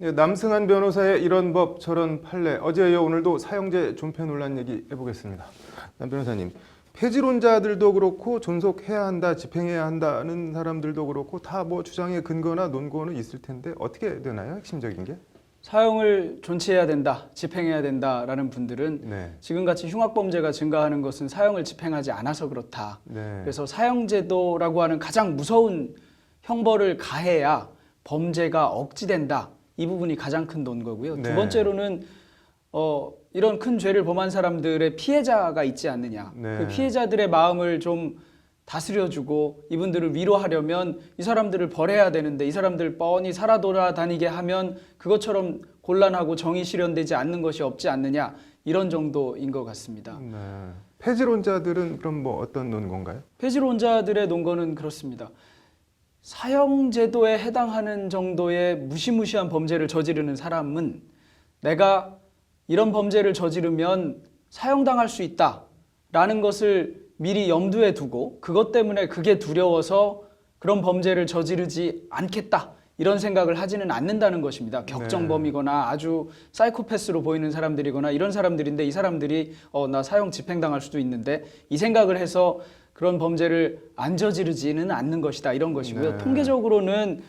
예, 남승한 변호사의 이런 법 저런 판례, 어제 이어 오늘도 사형제 존폐 논란 얘기 해보겠습니다. 남 변호사님, 폐지론자들도 그렇고 존속해야 한다, 집행해야 한다는 사람들도 그렇고 다 뭐 주장의 근거나 논거는 있을 텐데 어떻게 되나요? 핵심적인 게? 사형을 존치해야 된다, 집행해야 된다라는 분들은 네. 지금같이 흉악범죄가 증가하는 것은 사형을 집행하지 않아서 그렇다. 네. 그래서 사형제도라고 하는 가장 무서운 형벌을 가해야 범죄가 억지된다. 이 부분이 가장 큰 논거고요. 네. 두 번째로는 이런 큰 죄를 범한 사람들의 피해자가 있지 않느냐. 네. 그 피해자들의 마음을 좀 다스려주고 이분들을 위로하려면 이 사람들을 벌해야 되는데 이 사람들 뻔히 살아 돌아다니게 하면 그것처럼 곤란하고 정의 실현되지 않는 것이 없지 않느냐. 이런 정도인 것 같습니다. 네. 폐지론자들은 그럼 뭐 어떤 논건가요? 폐지론자들의 논거는 그렇습니다. 사형제도에 해당하는 정도의 무시무시한 범죄를 저지르는 사람은 내가 이런 범죄를 저지르면 사형당할 수 있다라는 것을 미리 염두에 두고 그것 때문에 그게 두려워서 그런 범죄를 저지르지 않겠다 이런 생각을 하지는 않는다는 것입니다. 격정범이거나 아주 사이코패스로 보이는 사람들이거나 이런 사람들인데 이 사람들이 나 사형 집행당할 수도 있는데 이 생각을 해서 그런 범죄를 안 저지르지는 않는 것이다 이런 것이고요. 네. 통계적으로는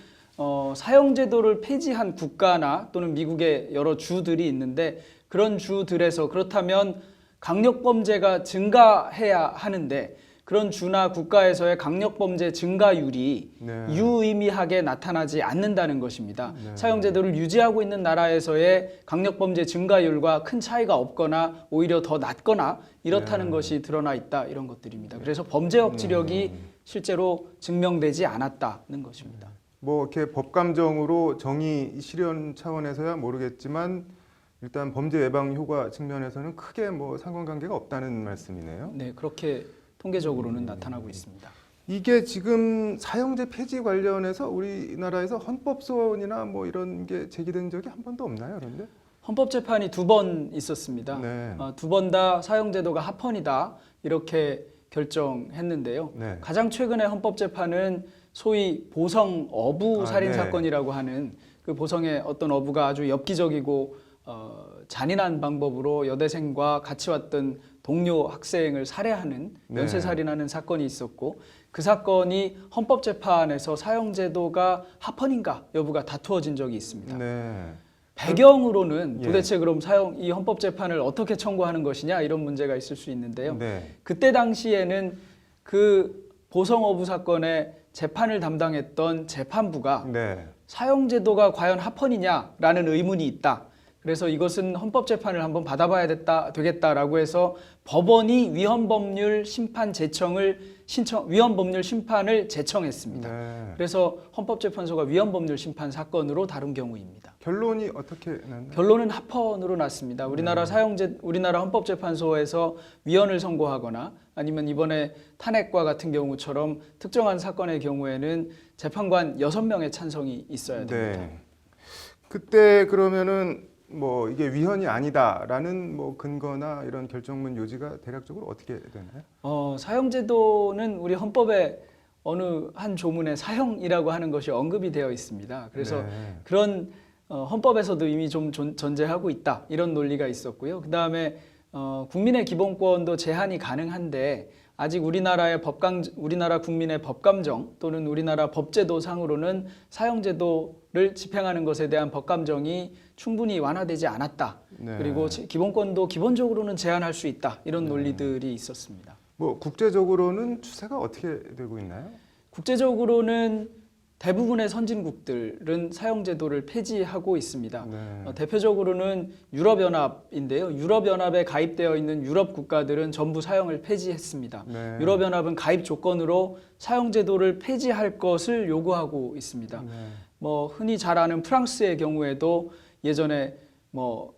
사형제도를 폐지한 국가나 또는 미국의 여러 주들이 있는데 그런 주들에서 그렇다면 강력범죄가 증가해야 하는데 그런 주나 국가에서의 강력범죄 증가율이 네. 유의미하게 나타나지 않는다는 것입니다. 네. 사형제도를 유지하고 있는 나라에서의 강력범죄 증가율과 큰 차이가 없거나 오히려 더 낮거나 이렇다는 네. 것이 드러나 있다 이런 것들입니다. 그래서 범죄 억지력이 실제로 증명되지 않았다는 것입니다. 뭐 이렇게 법감정으로 정의 실현 차원에서야 모르겠지만 일단 범죄 예방 효과 측면에서는 크게 뭐 상관관계가 없다는 말씀이네요. 네, 그렇게 통계적으로는 나타나고 있습니다. 이게 지금 사형제 폐지 관련해서 우리나라에서 헌법소원이나 뭐 이런 게 제기된 적이 한 번도 없나요, 그런데? 헌법재판이 2번 있었습니다. 네. 2번 다 사형제도가 합헌이다 이렇게 결정했는데요. 네. 가장 최근에 헌법재판은 소위 보성 어부 살인 네. 사건이라고 하는 그 보성의 어떤 어부가 아주 엽기적이고 잔인한 방법으로 여대생과 같이 왔던 동료 학생을 살해하는 네. 연쇄살인하는 사건이 있었고 그 사건이 헌법재판에서 사형제도가 합헌인가 여부가 다투어진 적이 있습니다. 네. 배경으로는 예. 도대체 그럼 이 헌법재판을 어떻게 청구하는 것이냐 이런 문제가 있을 수 있는데요. 네. 그때 당시에는 그 보성어부 사건의 재판을 담당했던 재판부가 네. 사형제도가 과연 합헌이냐라는 의문이 있다. 그래서 이것은 헌법재판을 한번 받아봐야 되겠다라고 해서 법원이 위헌법률 심판을 제청했습니다. 네. 그래서 헌법재판소가 위헌법률 심판 사건으로 다룬 경우입니다. 결론이 어떻게 났나요? 결론은 합헌으로 났습니다. 우리나라 헌법재판소에서 위헌을 선고하거나 아니면 이번에 탄핵과 같은 경우처럼 특정한 사건의 경우에는 재판관 6명의 찬성이 있어야 됩니다. 네. 그때 그러면은 뭐 이게 위헌이 아니다라는 뭐 근거나 이런 결정문 요지가 대략적으로 어떻게 되나요? 사형제도는 우리 헌법에 어느 한 조문에 사형이라고 하는 것이 언급이 되어 있습니다. 그래서 네. 그런 헌법에서도 이미 좀 존재하고 있다 이런 논리가 있었고요. 그 다음에 국민의 기본권도 제한이 가능한데 아직 우리나라 국민의 법감정 또는 우리나라 법제도상으로는 사형제도를 집행하는 것에 대한 법감정이 충분히 완화되지 않았다. 네. 그리고 기본권도 기본적으로는 제한할 수 있다. 이런 논리들이 있었습니다. 뭐 국제적으로는 추세가 어떻게 되고 있나요? 국제적으로는 대부분의 선진국들은 사형제도를 폐지하고 있습니다. 네. 대표적으로는 유럽연합인데요. 유럽연합에 가입되어 있는 유럽 국가들은 전부 사형을 폐지했습니다. 네. 유럽연합은 가입 조건으로 사형제도를 폐지할 것을 요구하고 있습니다. 네. 뭐 흔히 잘 아는 프랑스의 경우에도 예전에 뭐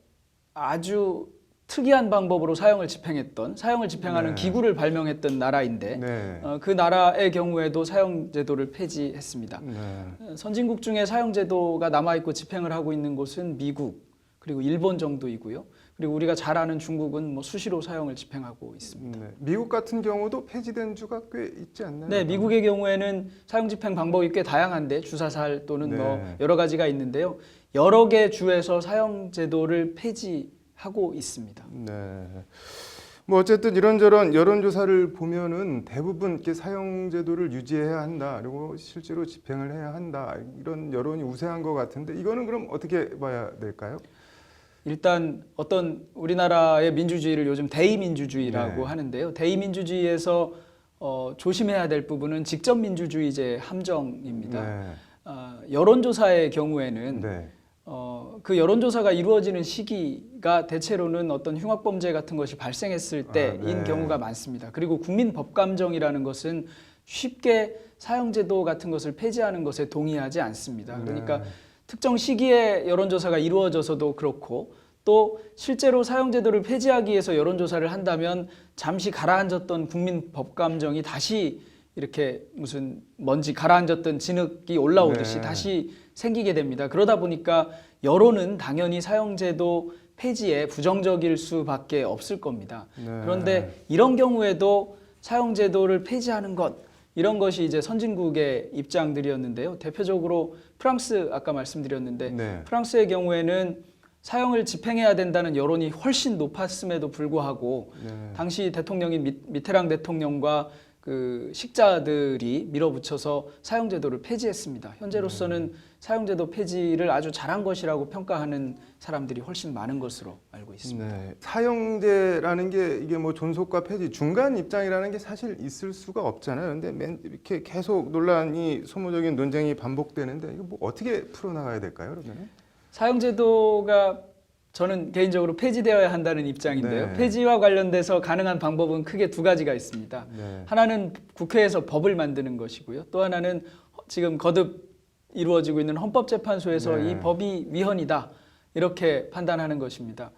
아주 특이한 방법으로 사형을 집행하는 네. 기구를 발명했던 나라인데 네. 그 나라의 경우에도 사형제도를 폐지했습니다. 네. 선진국 중에 사형제도가 남아있고 집행을 하고 있는 곳은 미국 그리고 일본 정도이고요. 그리고 우리가 잘 아는 중국은 뭐 수시로 사형을 집행하고 있습니다. 네. 미국 같은 경우도 폐지된 주가 꽤 있지 않나요? 네, 미국의 경우에는 사형 집행 방법이 꽤 다양한데 주사살 또는 네. 뭐 여러 가지가 있는데요. 여러 개 주에서 사형제도를 폐지하고 있습니다. 네. 뭐 어쨌든 이런저런 여론조사를 보면은 대부분 이렇게 사형제도를 유지해야 한다, 그리고 실제로 집행을 해야 한다, 이런 여론이 우세한 것 같은데 이거는 그럼 어떻게 봐야 될까요? 일단 어떤 우리나라의 민주주의를 요즘 대의민주주의라고 네. 하는데요. 대의민주주의에서 조심해야 될 부분은 직접민주주의제 함정입니다. 네. 여론조사의 경우에는 네. 그 여론조사가 이루어지는 시기가 대체로는 어떤 흉악범죄 같은 것이 발생했을 때인 네. 경우가 많습니다. 그리고 국민법감정이라는 것은 쉽게 사형제도 같은 것을 폐지하는 것에 동의하지 않습니다. 그러니까 네. 특정 시기에 여론조사가 이루어져서도 그렇고 또 실제로 사형제도를 폐지하기 위해서 여론조사를 한다면 잠시 가라앉았던 국민법감정이 다시 이렇게 무슨 먼지 가라앉았던 진흙이 올라오듯이 네. 다시 생기게 됩니다. 그러다 보니까 여론은 당연히 사형제도 폐지에 부정적일 수밖에 없을 겁니다. 네. 그런데 이런 경우에도 사형제도를 폐지하는 것, 이런 것이 이제 선진국의 입장들이었는데요. 대표적으로 프랑스 아까 말씀드렸는데 네. 프랑스의 경우에는 사형을 집행해야 된다는 여론이 훨씬 높았음에도 불구하고 네. 당시 대통령인 미테랑 대통령과 그 식자들이 밀어붙여서 사형제도를 폐지했습니다. 현재로서는 사형제도 폐지를 아주 잘한 것이라고 평가하는 사람들이 훨씬 많은 것으로 알고 있습니다. 네. 사형제라는 게 이게 뭐 존속과 폐지 중간 입장이라는 게 사실 있을 수가 없잖아요. 근데 이렇게 계속 논란이 소모적인 논쟁이 반복되는데 이거 뭐 어떻게 풀어나가야 될까요, 그러면? 사형제도가 저는 개인적으로 폐지되어야 한다는 입장인데요. 네. 폐지와 관련돼서 가능한 방법은 크게 두 가지가 있습니다. 네. 하나는 국회에서 법을 만드는 것이고요. 또 하나는 지금 거듭 이루어지고 있는 헌법재판소에서 네. 이 법이 위헌이다 이렇게 판단하는 것입니다.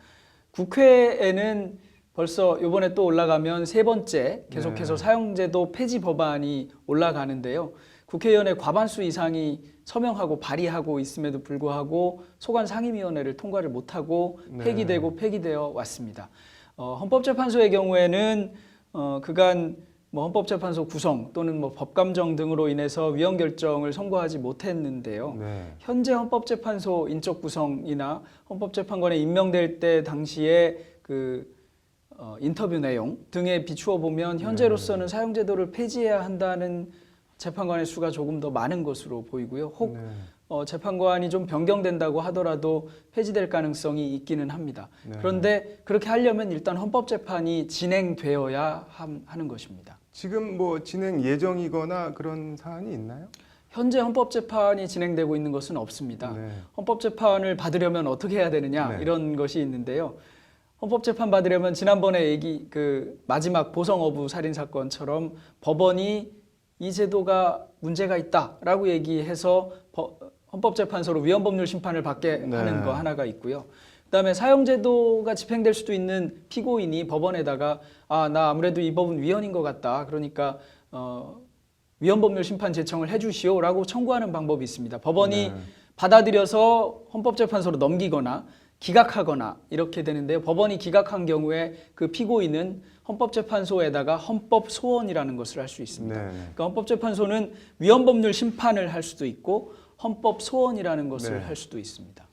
국회에는 벌써 이번에 또 올라가면 세 번째 계속해서 네. 사형제도 폐지 법안이 올라가는데요. 국회의원의 과반수 이상이 서명하고 발의하고 있음에도 불구하고 소관 상임위원회를 통과를 못하고 네. 폐기되어 왔습니다. 헌법재판소의 경우에는 그간 뭐 헌법재판소 구성 또는 뭐 법감정 등으로 인해서 위헌 결정을 선고하지 못했는데요. 네. 현재 헌법재판소 인적 구성이나 헌법재판관에 임명될 때 당시에 그 인터뷰 내용 등에 비추어 보면 현재로서는 사형제도를 폐지해야 한다는 재판관의 수가 조금 더 많은 것으로 보이고요. 혹 네. 재판관이 좀 변경된다고 하더라도 폐지될 가능성이 있기는 합니다. 네. 그런데 그렇게 하려면 일단 헌법재판이 진행되어야 하는 것입니다. 지금 뭐 진행 예정이거나 그런 사안이 있나요? 현재 헌법재판이 진행되고 있는 것은 없습니다. 네. 헌법재판을 받으려면 어떻게 해야 되느냐 네. 이런 것이 있는데요. 헌법재판 받으려면 지난번에 그 마지막 보성어부 살인 사건처럼 법원이 이 제도가 문제가 있다라고 얘기해서 헌법재판소로 위헌법률 심판을 받게 네. 하는 거 하나가 있고요. 그다음에 사형제도가 집행될 수도 있는 피고인이 법원에다가 나 아무래도 이 법은 위헌인 것 같다. 그러니까 위헌법률 심판 제청을 해주시오라고 청구하는 방법이 있습니다. 법원이 네. 받아들여서 헌법재판소로 넘기거나 기각하거나 이렇게 되는데요. 법원이 기각한 경우에 그 피고인은 헌법재판소에다가 헌법소원이라는 것을 할 수 있습니다. 네. 그러니까 헌법재판소는 위헌법률 심판을 할 수도 있고 헌법소원이라는 것을 네. 할 수도 있습니다.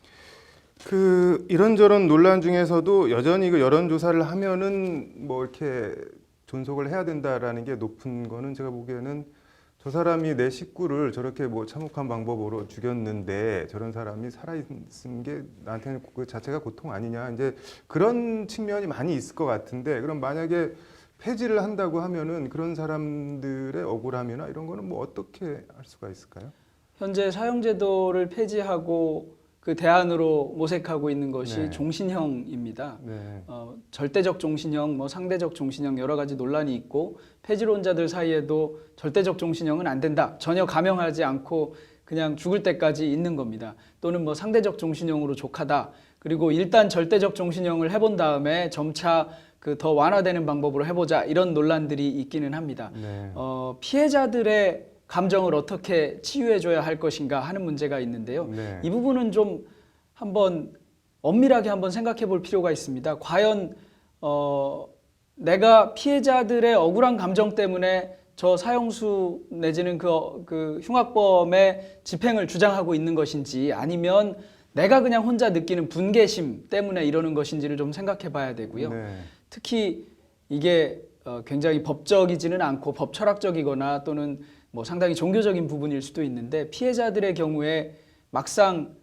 그 이런저런 논란 중에서도 여전히 그 여론조사를 하면은 뭐 이렇게 존속을 해야 된다라는 게 높은 거는 제가 보기에는 저 사람이 내 식구를 저렇게 뭐 참혹한 방법으로 죽였는데 저런 사람이 살아있는 게 나한테는 그 자체가 고통 아니냐, 이제 그런 측면이 많이 있을 것 같은데, 그럼 만약에 폐지를 한다고 하면은 그런 사람들의 억울함이나 이런 거는 뭐 어떻게 할 수가 있을까요? 현재 사형제도를 폐지하고 그 대안으로 모색하고 있는 것이 네. 종신형입니다. 네. 절대적 종신형, 뭐 상대적 종신형 여러 가지 논란이 있고 폐지론자들 사이에도 절대적 종신형은 안 된다. 전혀 감형하지 않고 그냥 죽을 때까지 있는 겁니다. 또는 뭐 상대적 종신형으로 족하다. 그리고 일단 절대적 종신형을 해본 다음에 점차 그 더 완화되는 방법으로 해보자. 이런 논란들이 있기는 합니다. 네. 피해자들의 감정을 어떻게 치유해줘야 할 것인가 하는 문제가 있는데요. 네. 이 부분은 좀 한번 엄밀하게 한번 생각해 볼 필요가 있습니다. 과연 내가 피해자들의 억울한 감정 때문에 저 사형수 내지는 그 흉악범의 집행을 주장하고 있는 것인지, 아니면 내가 그냥 혼자 느끼는 분개심 때문에 이러는 것인지를 좀 생각해 봐야 되고요. 네. 특히 이게 굉장히 법적이지는 않고 법철학적이거나 또는 뭐 상당히 종교적인 부분일 수도 있는데 피해자들의 경우에 막상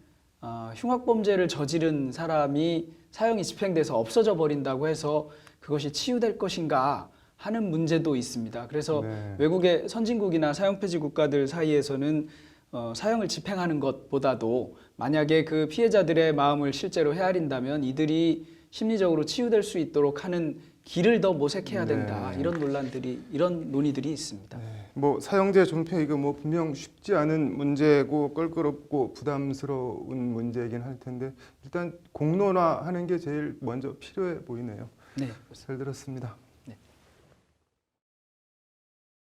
흉악범죄를 저지른 사람이 사형이 집행돼서 없어져 버린다고 해서 그것이 치유될 것인가 하는 문제도 있습니다. 그래서 네. 외국의 선진국이나 사형폐지 국가들 사이에서는 사형을 집행하는 것보다도 만약에 그 피해자들의 마음을 실제로 헤아린다면 이들이 심리적으로 치유될 수 있도록 하는 길을 더 모색해야 된다. 네. 이런 논의들이 있습니다. 네. 뭐 사형제 존폐 이거 뭐 분명 쉽지 않은 문제고 껄끄럽고 부담스러운 문제이긴 할 텐데 일단 공론화하는 게 제일 먼저 필요해 보이네요. 네. 잘 들었습니다.